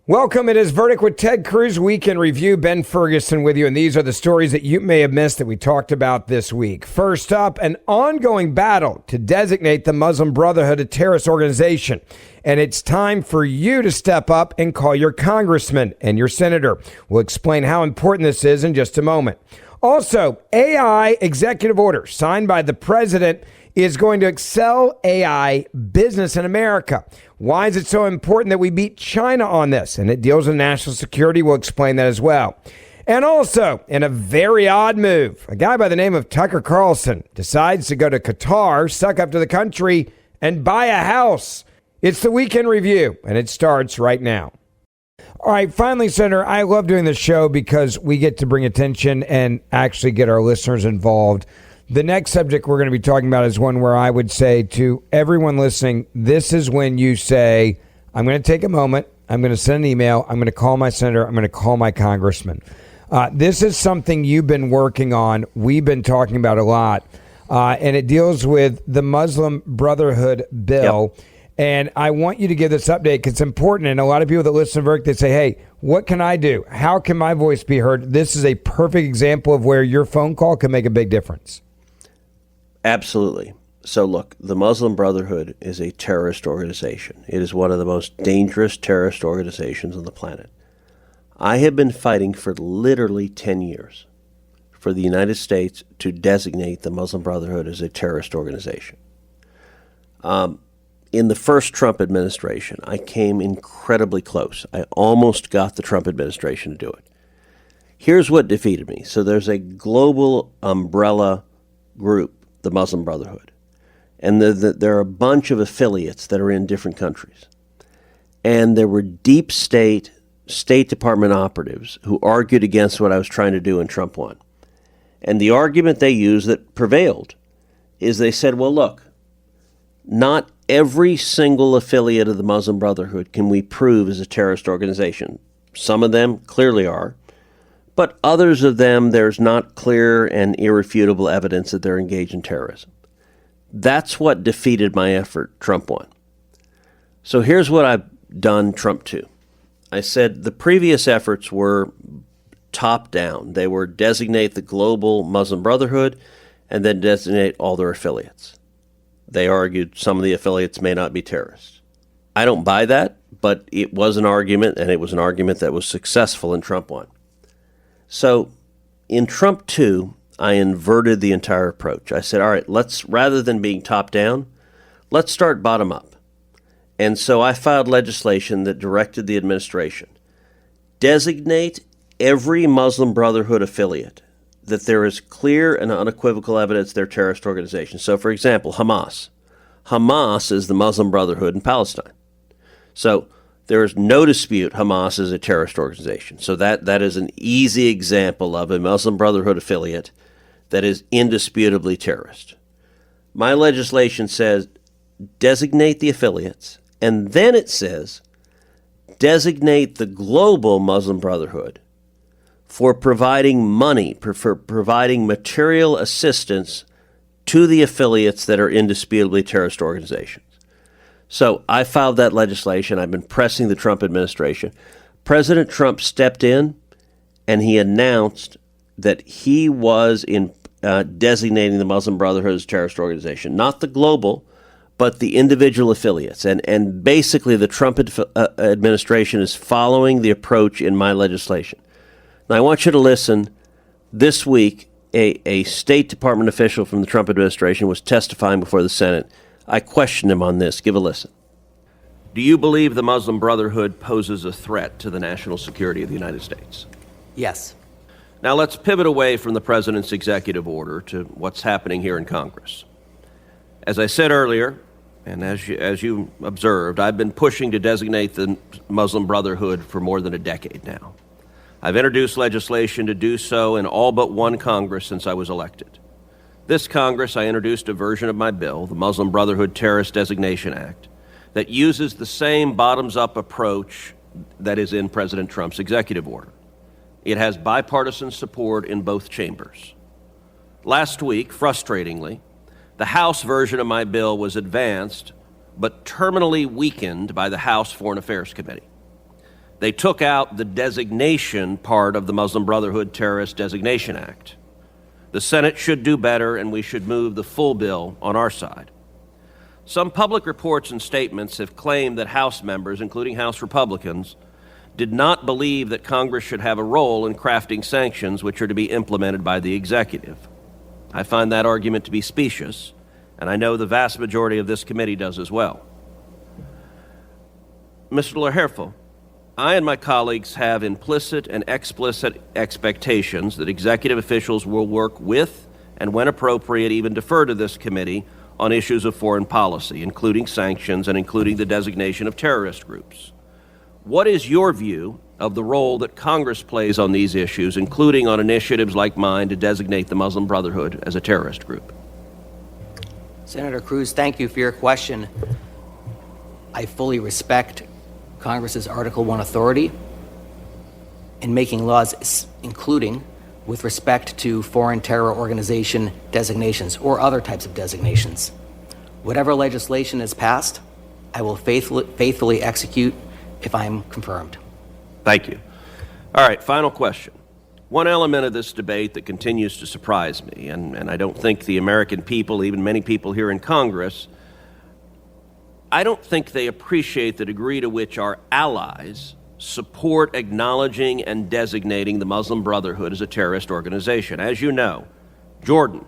Welcome. It is Verdict with Ted Cruz Weekend Review. Ben Ferguson with you, and these are the stories that you may have missed that we talked about this week. First up, an ongoing battle to designate the Muslim Brotherhood a terrorist organization. And it's time for you to step up and call your congressman and your senator. We'll explain how important this is in just a moment. Also, AI executive order signed by the president is going to excel AI business in America. Why is it so important that we beat China on this? And it deals with national security. We'll explain that as well. And also, in a very odd move, a guy by the name of Tucker Carlson decides to go to Qatar, suck up to the country, and buy a house. It's the Weekend Review, and it starts right now. All right, finally, Senator, I love doing this show because we get to bring attention and actually get our listeners involved. The next subject we're going to be talking about is one where I would say to everyone listening, this is when you say, I'm going to take a moment, I'm going to send an email, I'm going to call my senator, I'm going to call my congressman. This is something you've been working on, we've been talking about a lot, and it deals with the Muslim Brotherhood bill. Yep. And I want you to give this update because it's important. And a lot of people that listen to Verdict, they say, hey, what can I do? How can my voice be heard? This is a perfect example of where your phone call can make a big difference. Absolutely. So look, the Muslim Brotherhood is a terrorist organization. It is one of the most dangerous terrorist organizations on the planet. I have been fighting for literally 10 years for the United States to designate the Muslim Brotherhood as a terrorist organization. In the first Trump administration, I came incredibly close. I almost got the Trump administration to do it. Here's what defeated me. So there's a global umbrella group, the Muslim Brotherhood. And there are a bunch of affiliates that are in different countries. And there were deep State Department operatives who argued against what I was trying to do and Trump won. And the argument they used that prevailed is they said, well, look, not every single affiliate of the Muslim Brotherhood can we prove is a terrorist organization. Some of them clearly are. But others of them, there's not clear and irrefutable evidence that they're engaged in terrorism. That's what defeated my effort. Trump won. So here's what I've done Trump to. I said the previous efforts were top down. They were designate the global Muslim Brotherhood and then designate all their affiliates. They argued some of the affiliates may not be terrorists. I don't buy that, but it was an argument, and it was an argument that was successful, and Trump won. So in Trump 2, I inverted the entire approach. I said, all right, rather than being top down, let's start bottom up. And so I filed legislation that directed the administration, designate every Muslim Brotherhood affiliate that there is clear and unequivocal evidence they're terrorist organizations. So, for example, Hamas. Hamas is the Muslim Brotherhood in Palestine. So there is no dispute Hamas is a terrorist organization. So that is an easy example of a Muslim Brotherhood affiliate that is indisputably terrorist. My legislation says designate the affiliates, and then it says designate the global Muslim Brotherhood for providing money, for providing material assistance to the affiliates that are indisputably terrorist organizations. So I filed that legislation. I've been pressing the Trump administration. President Trump stepped in, and he announced that he was designating the Muslim Brotherhood as a terrorist organization, not the global, but the individual affiliates. And basically, the Trump administration is following the approach in my legislation. Now, I want you to listen. This week, a State Department official from the Trump administration was testifying before the Senate. I questioned him on this. Give a listen. Do you believe the Muslim Brotherhood poses a threat to the national security of the United States? Yes. Now let's pivot away from the president's executive order to what's happening here in Congress. As I said earlier, and as you observed, I've been pushing to designate the Muslim Brotherhood for more than a decade now. I've introduced legislation to do so in all but one Congress since I was elected. This Congress, I introduced a version of my bill, the Muslim Brotherhood Terrorist Designation Act, that uses the same bottoms-up approach that is in President Trump's executive order. It has bipartisan support in both chambers. Last week, frustratingly, the House version of my bill was advanced, but terminally weakened by the House Foreign Affairs Committee. They took out the designation part of the Muslim Brotherhood Terrorist Designation Act. The Senate should do better, and we should move the full bill on our side. Some public reports and statements have claimed that House members, including House Republicans, did not believe that Congress should have a role in crafting sanctions which are to be implemented by the executive. I find that argument to be specious, and I know the vast majority of this committee does as well. Mr. Laherfel, I and my colleagues have implicit and explicit expectations that executive officials will work with and, when appropriate, even defer to this committee on issues of foreign policy, including sanctions and including the designation of terrorist groups. What is your view of the role that Congress plays on these issues, including on initiatives like mine to designate the Muslim Brotherhood as a terrorist group? Senator Cruz, thank you for your question. I fully respect Congress's Article 1 authority in making laws, including with respect to foreign terror organization designations or other types of designations. Whatever legislation is passed, I will faithfully execute if I am confirmed. Thank you. All right, final question. One element of this debate that continues to surprise me, and I don't think the American people, even many people here in Congress, I don't think they appreciate the degree to which our allies support acknowledging and designating the Muslim Brotherhood as a terrorist organization. As you know, Jordan,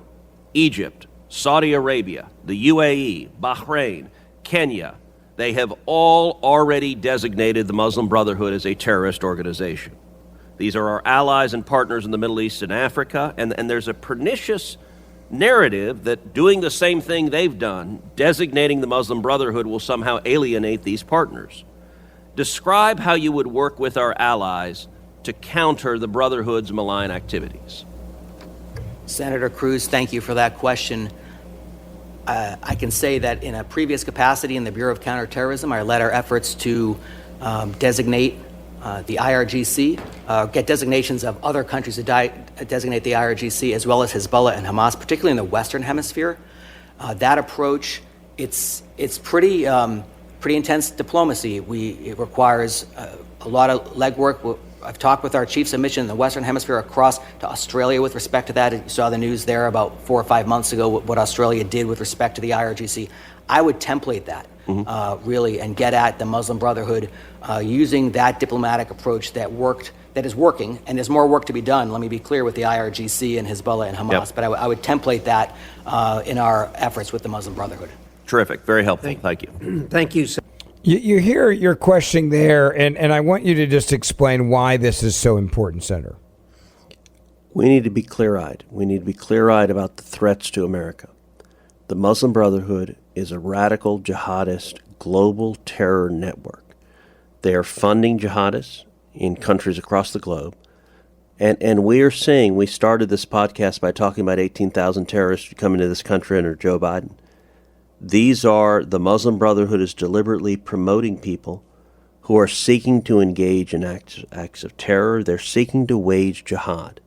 Egypt, Saudi Arabia, the UAE, Bahrain, Kenya, they have all already designated the Muslim Brotherhood as a terrorist organization. These are our allies and partners in the Middle East and Africa, and there's a pernicious narrative that doing the same thing they've done, designating the Muslim Brotherhood, will somehow alienate these partners. Describe how you would work with our allies to counter the Brotherhood's malign activities. Senator Cruz, thank you for that question. I can say that in a previous capacity in the Bureau of Counterterrorism, I led our efforts to designate the IRGC, get designations of other countries to designate the IRGC, as well as Hezbollah and Hamas, particularly in the Western Hemisphere. That approach, it's pretty intense diplomacy. It requires a lot of legwork. I've talked with our chiefs of mission in the Western Hemisphere across to Australia with respect to that. You saw the news there about 4 or 5 months ago, what Australia did with respect to the IRGC. I would template that, really, and get at the Muslim Brotherhood using that diplomatic approach that is working, and there's more work to be done, let me be clear, with the IRGC and Hezbollah and Hamas. Yep. But I would template that in our efforts with the Muslim Brotherhood. Terrific. Very helpful. Thank you. Thank you, sir. You hear your question there, and I want you to just explain why this is so important, Senator. We need to be clear-eyed. We need to be clear-eyed about the threats to America. The Muslim Brotherhood is a radical jihadist global terror network. They are funding jihadists in countries across the globe. And we are seeing, we started this podcast by talking about 18,000 terrorists coming to this country under Joe Biden. The Muslim Brotherhood is deliberately promoting people who are seeking to engage in acts of terror. They're seeking to wage jihad.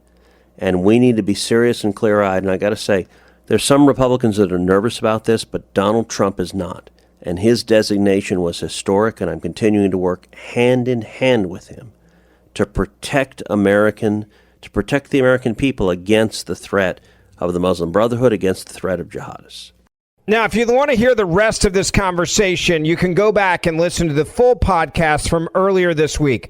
And we need to be serious and clear-eyed. And I got to say, there's some Republicans that are nervous about this, but Donald Trump is not. And his designation was historic, and I'm continuing to work hand in hand with him to protect the American people against the threat of the Muslim Brotherhood, against the threat of jihadists. Now, if you want to hear the rest of this conversation, you can go back and listen to the full podcast from earlier this week.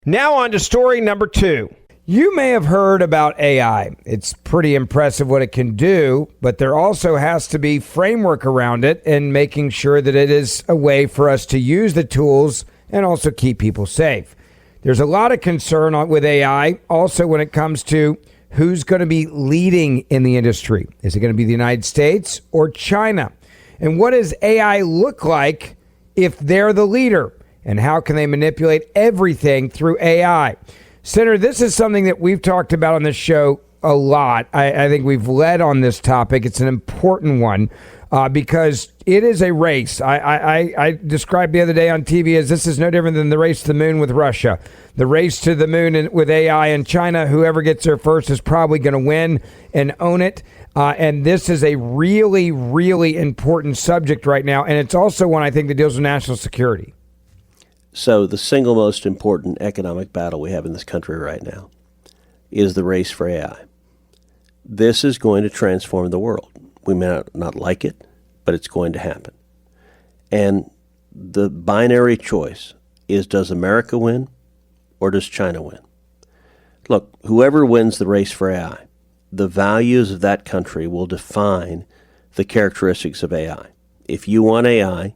Now on to story number 2. You may have heard about AI. It's pretty impressive what it can do, but there also has to be framework around it and making sure that it is a way for us to use the tools and also keep people safe. There's a lot of concern with AI also when it comes to who's going to be leading in the industry. Is it going to be the United States or China? And what does AI look like if they're the leader? And how can they manipulate everything through AI? Senator, this is something that we've talked about on this show a lot. I think we've led on this topic. It's an important one because it is a race. I described the other day on TV as this is no different than the race to the moon with Russia. The race to the moon with AI and China, whoever gets there first is probably going to win and own it. And this is a really, really important subject right now. And it's also one I think that deals with national security. So the single most important economic battle we have in this country right now is the race for AI. This is going to transform the world. We may not like it, but it's going to happen. And the binary choice is, does America win or does China win? Look, whoever wins the race for AI, the values of that country will define the characteristics of AI. If you want AI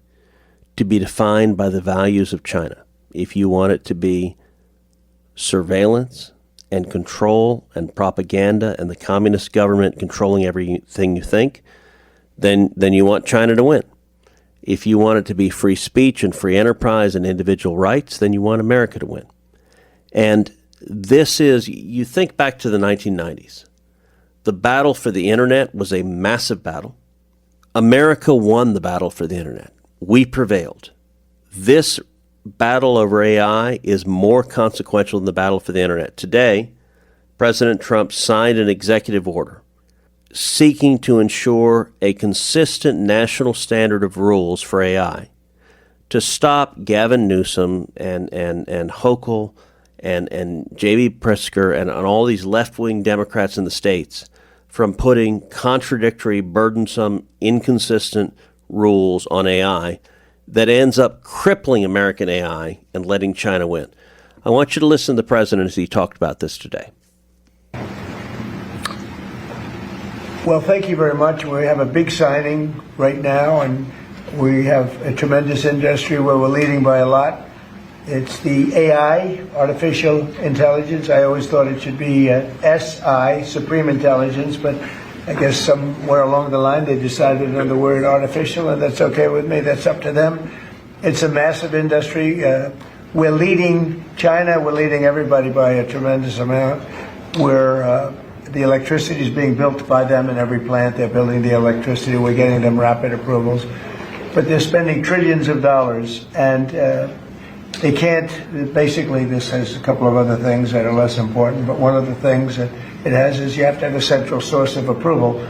to be defined by the values of China, if you want it to be surveillance and control and propaganda and the communist government controlling everything you think, then you want China to win. If you want it to be free speech and free enterprise and individual rights, then you want America to win. And this is, you think back to the 1990s. The battle for the internet was a massive battle. America won the battle for the internet. We prevailed. This battle over AI is more consequential than the battle for the internet. Today, President Trump signed an executive order seeking to ensure a consistent national standard of rules for AI to stop Gavin Newsom and Hochul and J.B. Pritzker and all these left-wing Democrats in the states from putting contradictory, burdensome, inconsistent rules on AI that ends up crippling American AI and letting China win. I want you to listen to the president as he talked about this today. Well, thank you very much. We have a big signing right now, and we have a tremendous industry where we're leading by a lot. It's the AI, artificial intelligence. I always thought it should be SI, supreme intelligence, but I guess somewhere along the line they decided on the word artificial, and that's okay with me. That's up to them. It's a massive industry. We're leading China. We're leading everybody by a tremendous amount. The electricity is being built by them in every plant. They're building the electricity. We're getting them rapid approvals. But they're spending trillions of dollars, and they can't, basically this has a couple of other things that are less important, but one of the things that it has is you have to have a central source of approval.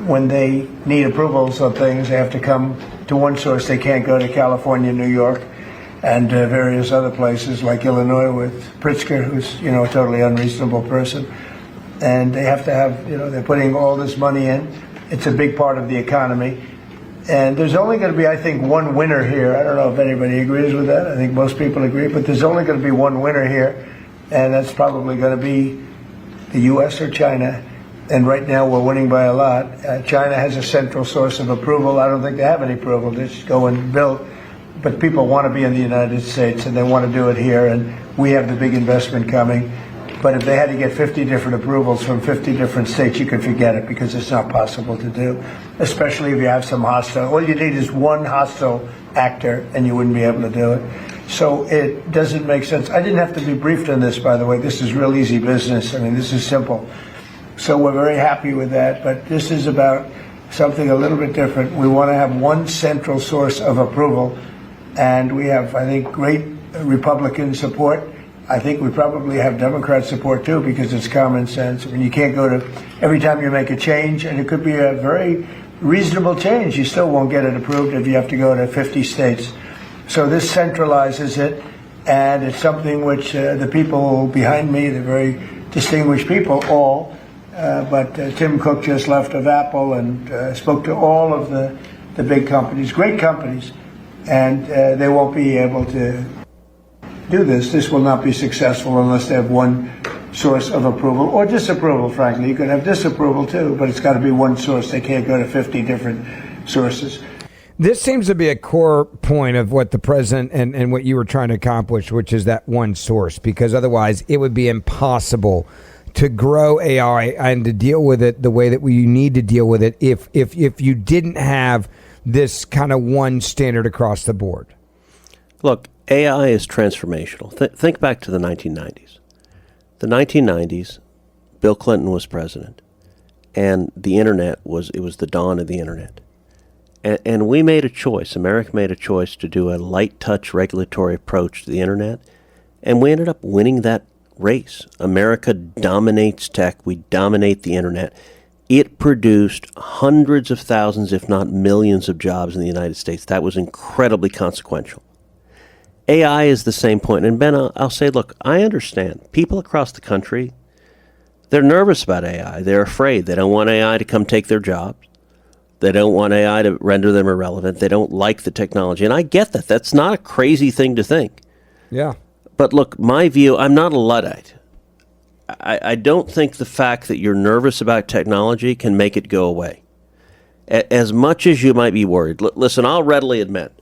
When they need approvals of things, they have to come to one source. They can't go to California, New York, and various other places like Illinois with Pritzker, who's, a totally unreasonable person. And they have to have, they're putting all this money in. It's a big part of the economy. And there's only going to be, I think, one winner here. I don't know if anybody agrees with that. I think most people agree. But there's only going to be one winner here, and that's probably going to be the U.S. or China. And right now we're winning by a lot. China has a central source of approval. I don't think they have any approval. They just go and build. But people want to be in the United States, and they want to do it here. And we have the big investment coming. But if they had to get 50 different approvals from 50 different states, you could forget it, because it's not possible to do, especially if you have some hostile. All you need is one hostile actor, and you wouldn't be able to do it. So it doesn't make sense. I didn't have to be briefed on this, by the way. This is real easy business. I mean, this is simple. So we're very happy with that. But this is about something a little bit different. We want to have one central source of approval, and we have, I think, great Republican support. I think we probably have Democrat support too, because it's common sense. I mean, you can't go to, every time you make a change, and it could be a very reasonable change, you still won't get it approved if you have to go to 50 states. So this centralizes it, and it's something which the people behind me, the very distinguished people, but Tim Cook just left of Apple and spoke to all of the big companies, great companies, and they won't be able to do this. This will not be successful unless they have one source of approval or disapproval, frankly. You could have disapproval too, but it's got to be one source. They can't go to 50 different sources. This seems to be a core point of what the president and what you were trying to accomplish, which is that one source, because otherwise it would be impossible to grow AI and to deal with it the way that we need to deal with it if you didn't have this kind of one standard across the board. Look, AI is transformational. Think back to the 1990s. The 1990s, Bill Clinton was president, and the internet was the dawn of the internet. And we made a choice. America made a choice to do a light touch regulatory approach to the internet, and we ended up winning that race. America dominates tech. We dominate the internet. It produced hundreds of thousands, if not millions, of jobs in the United States. That was incredibly consequential. AI is the same point. And Ben, I'll say, look, I understand. People across the country, they're nervous about AI. They're afraid. They don't want AI to come take their jobs. They don't want AI to render them irrelevant. They don't like the technology. And I get that. That's not a crazy thing to think. Yeah. But look, my view, I'm not a Luddite. I don't think the fact that you're nervous about technology can make it go away. As much as you might be worried. Listen, I'll readily admit,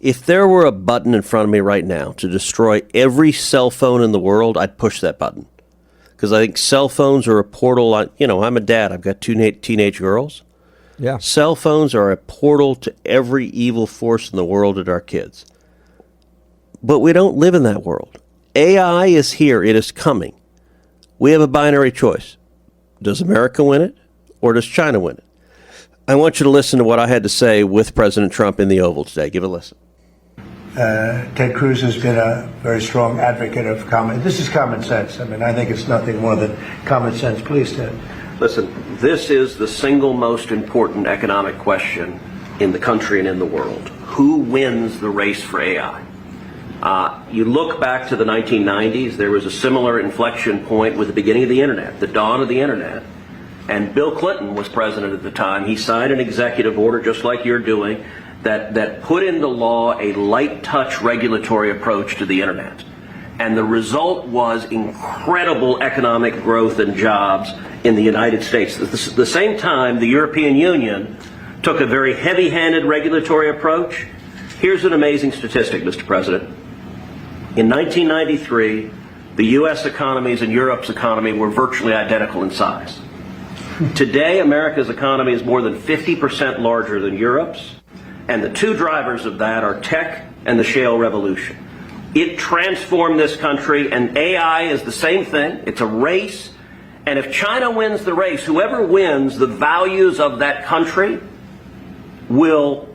if there were a button in front of me right now to destroy every cell phone in the world, I'd push that button. Because I think cell phones are a portal. I'm a dad. I've got two teenage girls. Yeah. Cell phones are a portal to every evil force in the world at our kids. But we don't live in that world. AI is here. It is coming. We have a binary choice. Does America win it, or does China win it? I want you to listen to what I had to say with President Trump in the Oval today. Give it a listen. Ted Cruz has been a very strong advocate of common. This is common sense. I mean, I think it's nothing more than common sense. Please, Ted. Listen, this is the single most important economic question in the country and in the world. Who wins the race for AI? You look back to the 1990s, there was a similar inflection point with the beginning of the internet, the dawn of the internet. And Bill Clinton was president at the time. He signed an executive order, just like you're doing, that put into law a light touch regulatory approach to the internet. And the result was incredible economic growth and jobs in the United States. At the same time, the European Union took a very heavy-handed regulatory approach. Here's an amazing statistic, Mr. President. In 1993, the U.S. economies and Europe's economy were virtually identical in size. Today, America's economy is more than 50% larger than Europe's, and the two drivers of that are tech and the shale revolution. It transformed this country, and AI is the same thing. It's a race, and if China wins the race, whoever wins, the values of that country will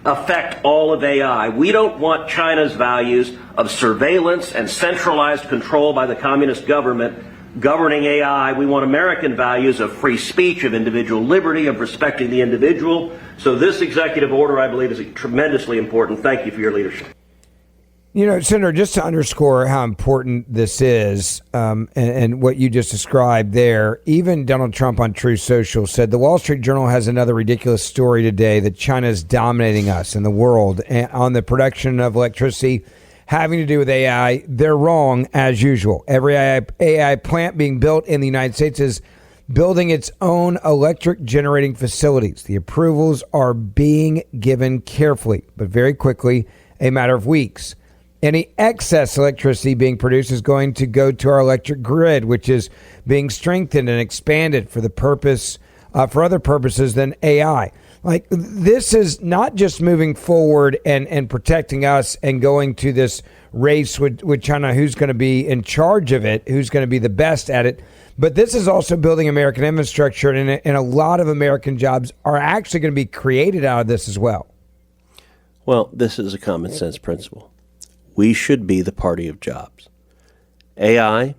affect all of AI. We don't want China's values of surveillance and centralized control by the communist government governing AI. We want American values of free speech, of individual liberty, of respecting the individual. So this executive order, I believe, is tremendously important. Thank you for your leadership. You know, Senator, just to underscore how important this is, and what you just described there, even Donald Trump on Truth Social said the Wall Street Journal has another ridiculous story today that China is dominating us in the world on the production of electricity having to do with AI. They're wrong, as usual. Every AI plant being built in the United States is building its own electric generating facilities. The approvals are being given carefully, but very quickly, a matter of weeks. Any excess electricity being produced is going to go to our electric grid, which is being strengthened and expanded for the purpose, for other purposes than AI. Like, this is not just moving forward and protecting us and going to this race with China, who's going to be in charge of it, who's going to be the best at it. But this is also building American infrastructure, and a lot of American jobs are actually going to be created out of this as well. Well, this is a common sense principle. We should be the party of jobs. AI,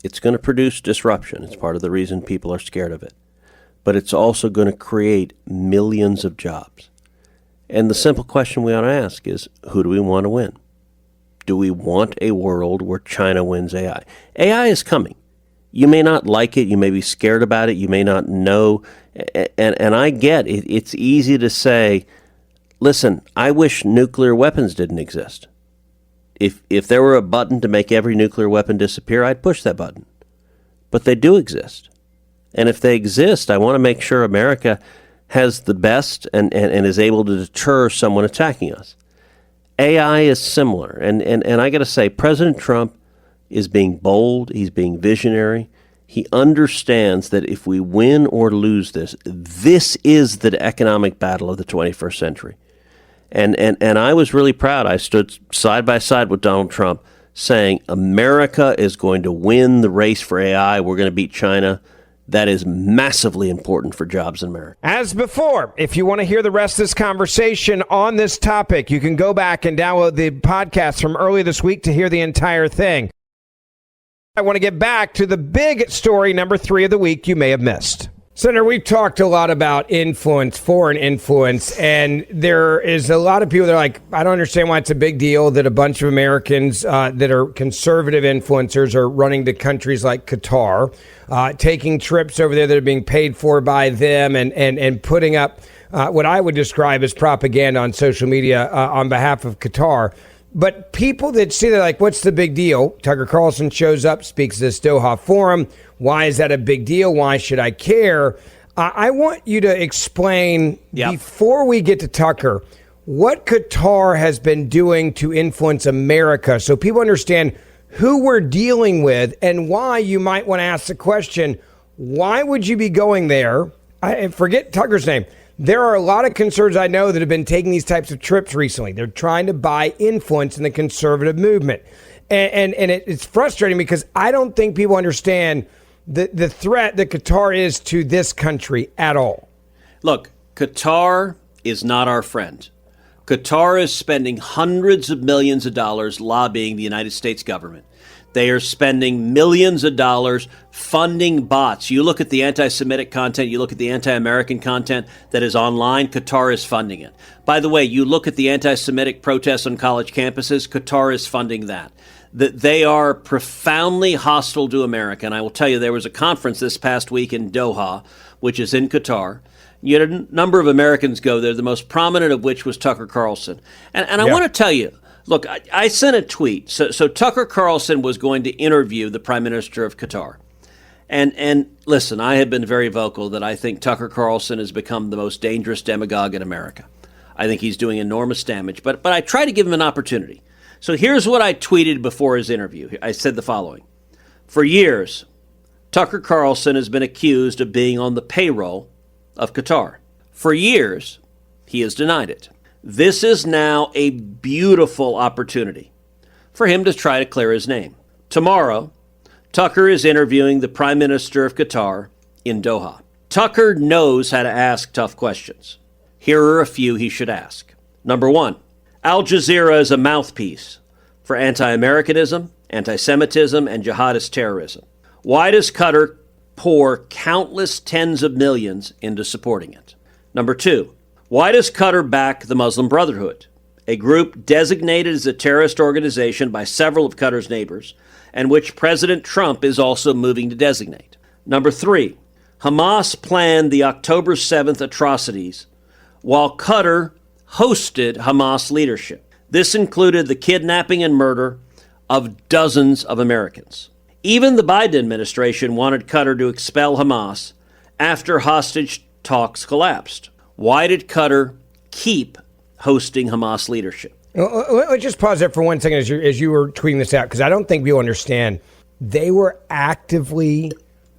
it's going to produce disruption. It's part of the reason people are scared of it. But it's also going to create millions of jobs. And the simple question we ought to ask is, who do we want to win? Do we want a world where China wins AI? AI is coming. You may not like it. You may be scared about it. You may not know. And I get it. It's easy to say, listen, I wish nuclear weapons didn't exist. If there were a button to make every nuclear weapon disappear, I'd push that button. But they do exist. And if they exist, I want to make sure America has the best and is able to deter someone attacking us. AI is similar. And I got to say, President Trump is being bold. He's being visionary. He understands that if we win or lose this, this is the economic battle of the 21st century. And I was really proud. I stood side by side with Donald Trump saying America is going to win the race for AI. We're going to beat China. That is massively important for jobs in America. As before, if you want to hear the rest of this conversation on this topic, you can go back and download the podcast from earlier this week to hear the entire thing. I want to get back to the big story, number 3 of the week you may have missed. Senator, we've talked a lot about influence, foreign influence, and there is a lot of people that are like, I don't understand why it's a big deal that a bunch of Americans that are conservative influencers are running to countries like Qatar, taking trips over there that are being paid for by them and putting up what I would describe as propaganda on social media on behalf of Qatar. But people that see that, like, what's the big deal? Tucker Carlson shows up, speaks at this Doha forum. Why is that a big deal? Why should I care? I want you to explain, before we get to Tucker, what Qatar has been doing to influence America so people understand who we're dealing with and why you might want to ask the question, why would you be going there? Forget Tucker's name. There are a lot of conservatives I know that have been taking these types of trips recently. They're trying to buy influence in the conservative movement. And it's frustrating because I don't think people understand the threat that Qatar is to this country at all. Look, Qatar is not our friend. Qatar is spending hundreds of millions of dollars lobbying the United States government. They are spending millions of dollars funding bots. You look at the anti-Semitic content, you look at the anti-American content that is online, Qatar is funding it. By the way, you look at the anti-Semitic protests on college campuses, Qatar is funding that. They are profoundly hostile to America. And I will tell you, there was a conference this past week in Doha, which is in Qatar. You had a number of Americans go there, the most prominent of which was Tucker Carlson. And I want to tell you, look, I sent a tweet. So Tucker Carlson was going to interview the Prime Minister of Qatar. And listen, I have been very vocal that I think Tucker Carlson has become the most dangerous demagogue in America. I think he's doing enormous damage. But I try to give him an opportunity. So here's what I tweeted before his interview. I said the following. For years, Tucker Carlson has been accused of being on the payroll of Qatar. For years, he has denied it. This is now a beautiful opportunity for him to try to clear his name. Tomorrow, Tucker is interviewing the Prime Minister of Qatar in Doha. Tucker knows how to ask tough questions. Here are a few he should ask. Number one, Al Jazeera is a mouthpiece for anti-Americanism, anti-Semitism, and jihadist terrorism. Why does Qatar pour countless tens of millions into supporting it? Number two, why does Qatar back the Muslim Brotherhood, a group designated as a terrorist organization by several of Qatar's neighbors, and which President Trump is also moving to designate? Number three, Hamas planned the October 7th atrocities while Qatar hosted Hamas leadership. This included the kidnapping and murder of dozens of Americans. Even the Biden administration wanted Qatar to expel Hamas after hostage talks collapsed. Why did Qatar keep hosting Hamas leadership? Let's just pause there for 1 second as you were tweeting this out, because I don't think people understand. They were actively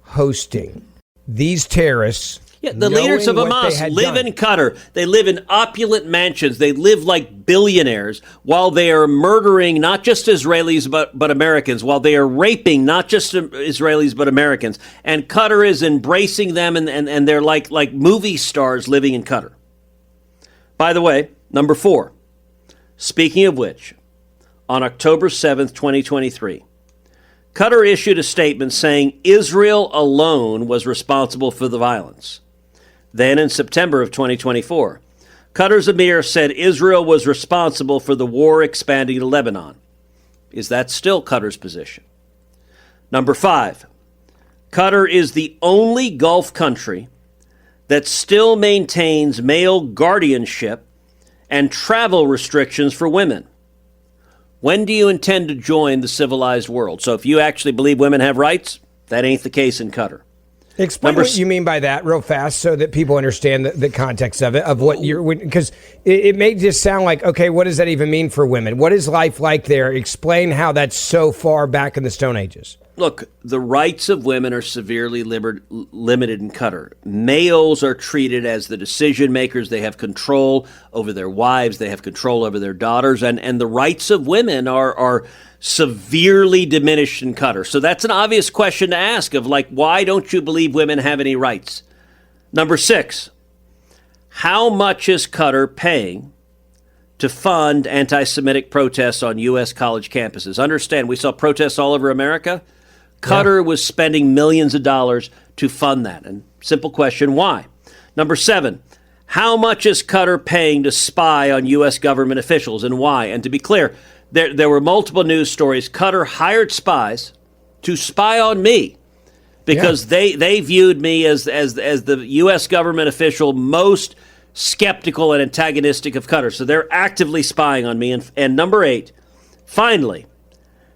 hosting these terrorists. Yeah, the leaders of Hamas live in Qatar. They live in opulent mansions. They live like billionaires while they are murdering not just Israelis but Americans, while they are raping not just Israelis but Americans. And Qatar is embracing them, and they're like movie stars living in Qatar. By the way, number four, speaking of which, on October 7th, 2023, Qatar issued a statement saying Israel alone was responsible for the violence. Then in September of 2024, Qatar's emir said Israel was responsible for the war expanding to Lebanon. Is that still Qatar's position? Number five, Qatar is the only Gulf country that still maintains male guardianship and travel restrictions for women. When do you intend to join the civilized world? So if you actually believe women have rights, that ain't the case in Qatar. Explain what you mean by that real fast so that people understand the context of it, of what you're, because it may just sound like, okay, what does that even mean for women? What is life like there? Explain how that's so far back in the Stone Ages. Look, the rights of women are severely limited in Qatar. Males are treated as the decision makers. They have control over their wives. They have control over their daughters. And the rights of women are severely diminished in Qatar. So that's an obvious question to ask of, like, why don't you believe women have any rights? Number six, how much is Qatar paying to fund anti-Semitic protests on U.S. college campuses? Understand, we saw protests all over America. Qatar was spending millions of dollars to fund that. And Simple question, why? Number 7, how much is Qatar paying to spy on U.S. government officials and why? And to be clear, there were multiple news stories. Qatar hired spies to spy on me because they viewed me as the U.S. government official most skeptical and antagonistic of Qatar. So they're actively spying on me. And number 8, finally,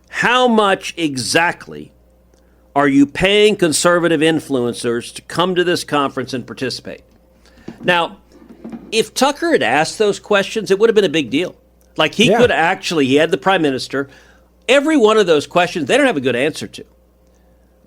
how much exactly are you paying conservative influencers to come to this conference and participate? Now, if Tucker had asked those questions, it would have been a big deal. Like he could actually, he had the prime minister. Every one of those questions, they don't have a good answer to.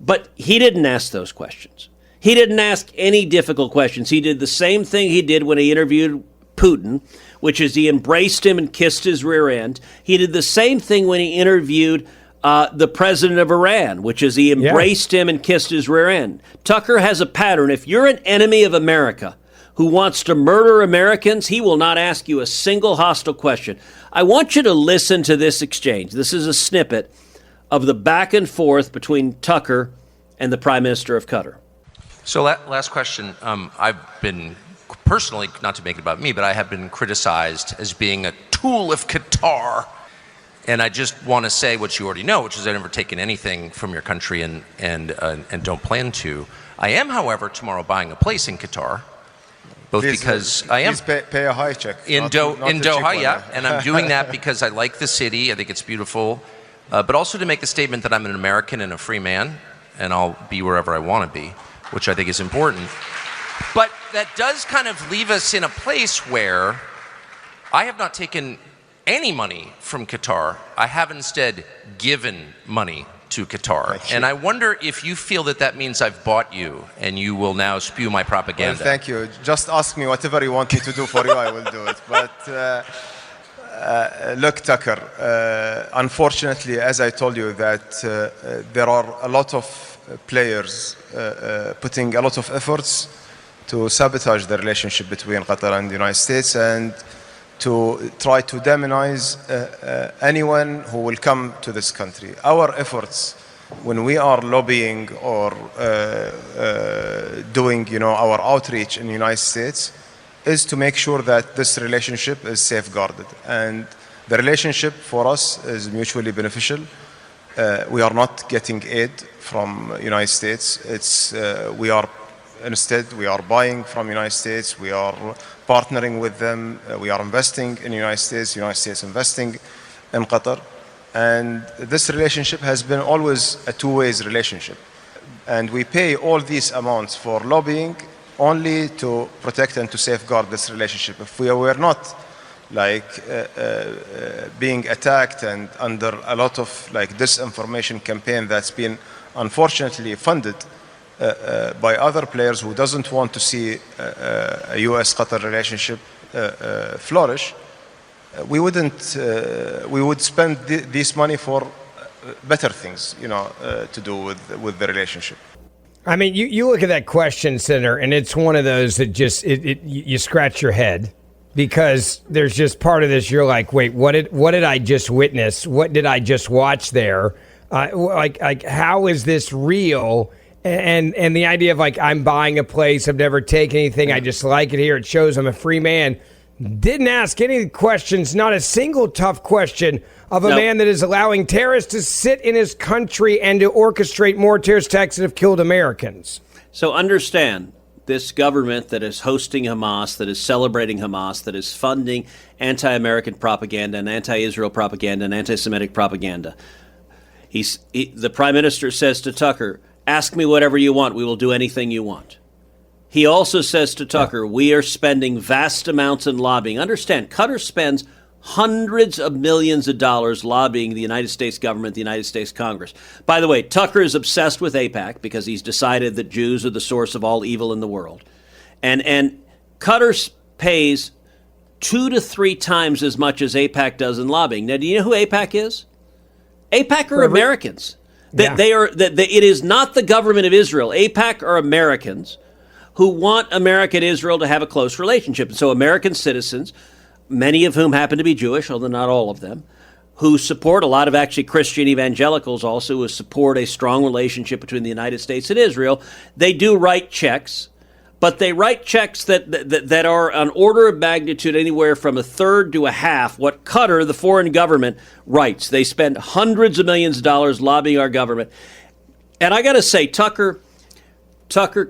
But he didn't ask those questions. He didn't ask any difficult questions. He did the same thing he did when he interviewed Putin, which is he embraced him and kissed his rear end. He did the same thing when he interviewed the president of Iran, which is he embraced him and kissed his rear end. Tucker has a pattern. If you're an enemy of America who wants to murder Americans, he will not ask you a single hostile question. I want you to listen to this exchange. This is a snippet of the back and forth between Tucker and the Prime Minister of Qatar. So last question. I've been personally, not to make it about me, but I have been criticized as being a tool of Qatar. And I just want to say what you already know, which is I've never taken anything from your country and don't plan to. I am, however, tomorrow buying a place in Qatar, both because I am pay a high check in Doha, yeah, and I'm doing that because I like the city. I think it's beautiful, but also to make the statement that I'm an American and a free man, and I'll be wherever I want to be, which I think is important. But that does kind of leave us in a place where I have not taken any money from Qatar. I have instead given money to Qatar. And I wonder if you feel that that means I've bought you and you will now spew my propaganda. Well, thank you. Just ask me whatever you want me to do for you, I will do it. But look, Tucker, unfortunately, as I told you, that there are a lot of players putting a lot of efforts to sabotage the relationship between Qatar and the United States and to try to demonize anyone who will come to this country. Our efforts, when we are lobbying or doing, our outreach in the United States, is to make sure that this relationship is safeguarded. And the relationship for us is mutually beneficial. We are not getting aid from the United States. Instead, we are buying from the United States. We are partnering with them. We are investing in the United States investing in Qatar. And this relationship has been always a two-way relationship. And we pay all these amounts for lobbying only to protect and to safeguard this relationship. If we were not being attacked and under a lot of disinformation campaign that's been unfortunately funded by other players who doesn't want to see a U.S.-Qatar relationship flourish, we would spend this money for better things, to do with the relationship. I mean, you look at that question, Senator, and it's one of those that just you scratch your head because there's just part of this. You're like, wait, what did I just witness? What did I just watch there? How is this real? And the idea of I'm buying a place, I've never taken anything, I just like it here, it shows I'm a free man. Didn't ask any questions, not a single tough question of a man that is allowing terrorists to sit in his country and to orchestrate more terrorist attacks that have killed Americans. So understand, this government that is hosting Hamas, that is celebrating Hamas, that is funding anti-American propaganda and anti-Israel propaganda and anti-Semitic propaganda. The Prime Minister says to Tucker, ask me whatever you want. We will do anything you want. He also says to Tucker, we are spending vast amounts in lobbying. Understand, Qatar spends hundreds of millions of dollars lobbying the United States government, the United States Congress. By the way, Tucker is obsessed with AIPAC because he's decided that Jews are the source of all evil in the world. And Qatar pays 2 to 3 times as much as AIPAC does in lobbying. Now, do you know who AIPAC is? AIPAC are Americans. It is not the government of Israel. AIPAC are Americans who want America and Israel to have a close relationship. And so American citizens, many of whom happen to be Jewish, although not all of them, who support, a lot of actually Christian evangelicals also, who support a strong relationship between the United States and Israel. They do write checks, but they write checks that are an order of magnitude anywhere from a third to a half what Qatar, the foreign government, writes. They spend hundreds of millions of dollars lobbying our government. And I got to say, Tucker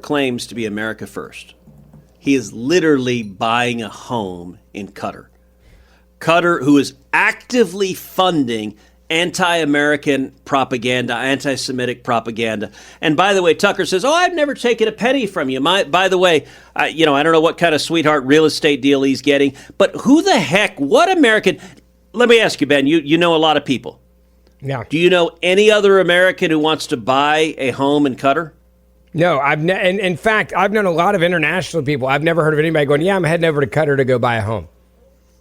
claims to be America first. He is literally buying a home in Qatar. Qatar, who is actively funding anti-American propaganda, anti-Semitic propaganda. And by the way, Tucker says, I've never taken a penny from you. By the way, I don't know what kind of sweetheart real estate deal he's getting, but who the heck, what American, let me ask you, Ben, you know a lot of people. Yeah. Do you know any other American who wants to buy a home in Qatar? No, in fact, I've known a lot of international people. I've never heard of anybody going, I'm heading over to Qatar to go buy a home.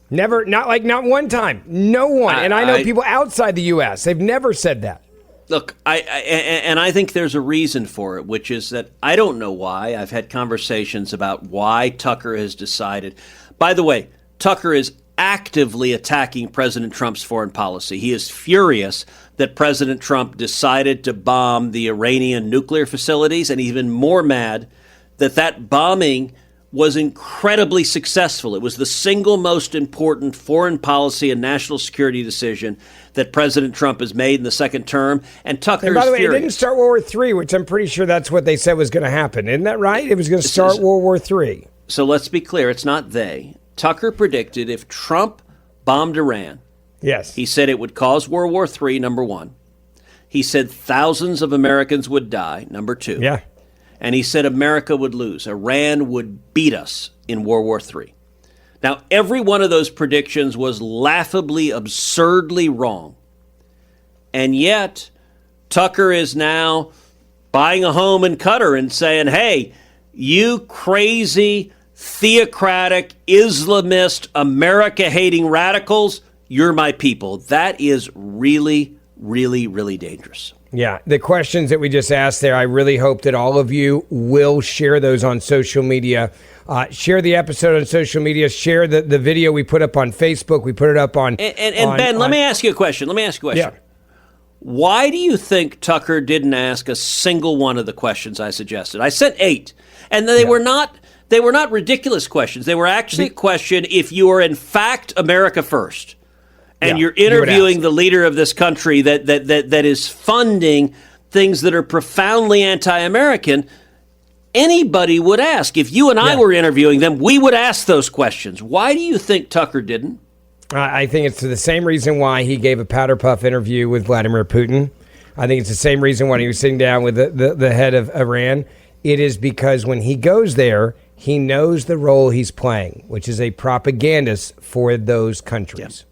Never, not one time. No one. And I know people outside the U.S. They've never said that. Look, I think there's a reason for it, which is that I don't know why. I've had conversations about why Tucker has decided. By the way, Tucker is actively attacking President Trump's foreign policy. He is furious that President Trump decided to bomb the Iranian nuclear facilities, and even more mad that bombing was incredibly successful. It was the single most important foreign policy and national security decision that President Trump has made in the second term. And Tucker, by the way, furious. It didn't start World War III, which I'm pretty sure that's what they said was going to happen. Isn't that right? It was going to start World War III. So let's be clear. It's not they. Tucker predicted if Trump bombed Iran, yes, he said it would cause World War III, number one. He said thousands of Americans would die, number two. Yeah. And he said America would lose. Iran would beat us in World War III. Now, every one of those predictions was laughably, absurdly wrong. And yet, Tucker is now buying a home in Qatar and saying, hey, you crazy, theocratic, Islamist, America-hating radicals, you're my people. That is really, really, really dangerous. Yeah, the questions that we just asked there, I really hope that all of you will share those on social media. Share the episode on social media. Share the video we put up on Facebook. We put it up on... And Ben, let me ask you a question. Yeah. Why do you think Tucker didn't ask a single one of the questions I suggested? I sent 8, and they were not ridiculous questions. They were actually a question if you are in fact America first. And you're interviewing the leader of this country that is funding things that are profoundly anti-American, anybody would ask. If you and I were interviewing them, we would ask those questions. Why do you think Tucker didn't? I think it's the same reason why he gave a powder puff interview with Vladimir Putin. I think it's the same reason why he was sitting down with the head of Iran. It is because when he goes there, he knows the role he's playing, which is a propagandist for those countries. Yeah.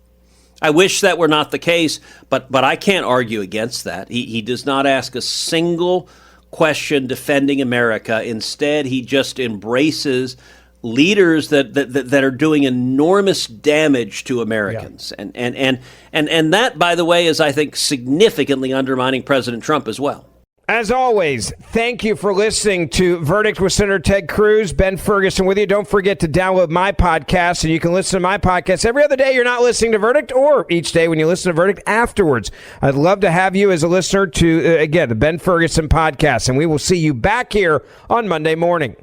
I wish that were not the case, but I can't argue against that. He does not ask a single question defending America. Instead, he just embraces leaders that are doing enormous damage to Americans. Yeah. And that, by the way, is, I think, significantly undermining President Trump as well. As always, thank you for listening to Verdict with Senator Ted Cruz. Ben Ferguson with you. Don't forget to download my podcast, and you can listen to my podcast every other day you're not listening to Verdict, or each day when you listen to Verdict afterwards. I'd love to have you as a listener to, again, the Ben Ferguson podcast, and we will see you back here on Monday morning.